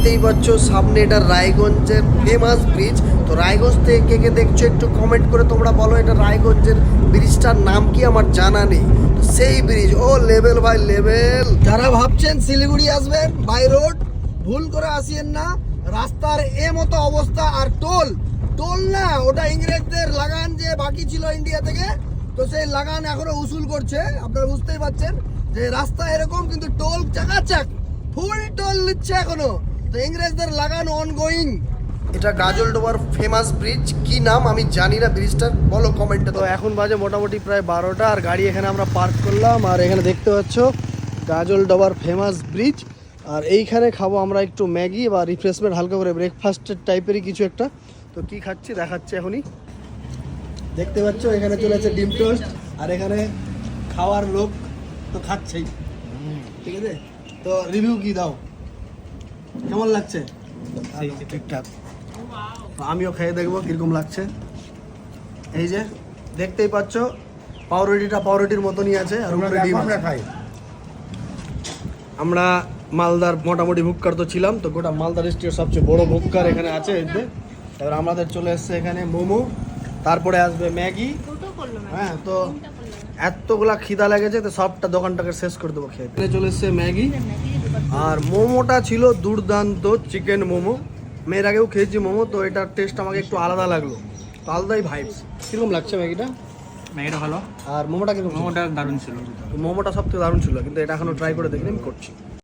দেখতেই পাচ্ছ সামনে এটা রায়গঞ্জের ফেমাস ব্রিজ। তো রায়গঞ্জ থেকে কে কে দেখছো একটু কমেন্ট করে তোমরা বলো এটা রায়গঞ্জের ব্রিজটার নাম কি, আমার জানা নেই। তো সেই ব্রিজ, ও লেভেল ভাই লেভেল। যারা ভাবছেন শিলিগুড়ি আসবেন বাই রোড, ভুল করে আসিয়েন না। রাস্তার মতো অবস্থা। আর টোল টোল না, ওটা ইংরেজদের লাগান যে বাকি ছিল ইন্ডিয়া থেকে, তো সেই লাগান এখনো উসুল করছে। আপনারা বুঝতেই পারছেন যে রাস্তা এরকম, কিন্তু টোল চাকাচাক ফুল টোল নিচ্ছে এখনো। তো ইংরেজদের লাগান অনগোয়িং। এটা গাজলডোবার ফেমাস ব্রিজ, কি নাম আমি জানি না ব্রিজটার, বলো কমেন্টে। তো এখন বাজে মোটামুটি প্রায় 12টা, আর গাড়ি এখানে আমরা পার্ক করলাম। আর এখানে দেখতে পাচ্ছ গাজলডোবার ফেমাস ব্রিজ। আর এইখানে খাবো আমরা একটু ম্যাগি বা রিফ্রেশমেন্ট, হালকা করে ব্রেকফাস্টের টাইপেরই কিছু একটা। তো কি খাচ্ছি দেখাচ্ছি এখনই। দেখতে পাচ্ছ এখানে চলে আছে ডিম টোস্ট, আর এখানে খাওয়ার লোক তো খাচ্ছেই, ঠিক আছে। তো রিভিউ কি দাও, কেমন লাগছে? ঠিকঠাক। তো আমিও খেয়ে দেখবো কিরকম লাগছে। এই যে দেখতেই পাচ্ছ পাউরুটিটা পাউরুটির মতনই আছে, আর উপরে ডিম আমরা খাই। আমরা মালদার মোটামুটি ভুক্কার তো ছিলাম, তো গোটা মালদা ডিস্ট্রিক্টের সবচেয়ে বড় ভুক্কার এখানে আছে। এবার আমাদের চলে এসছে এখানে মোমো, তারপরে আসবে ম্যাগি। হ্যাঁ, তো এতগুলা খিদা লেগেছে, তো সবটা দোকানটাকে শেষ করে দেবো খেয়ে। এখানে চলে এসছে ম্যাগি, আর মোমোটা ছিল দুর্দান্ত চিকেন মোমো। মেয়ের আগেও খেয়েছি মোমো, তো এটার টেস্ট আমাকে একটু আলাদা লাগলো, তো আলাদাই ভাইবস। কীরকম লাগছে ম্যাগিটা? ম্যাগিটা ভালো, আর মোমোটা কিরকম? মোমোটা দারুণ ছিল। মোমোটা সব থেকে দারুণ ছিল, কিন্তু এটা এখনো ট্রাই করে দেখিনি, আমি করছি।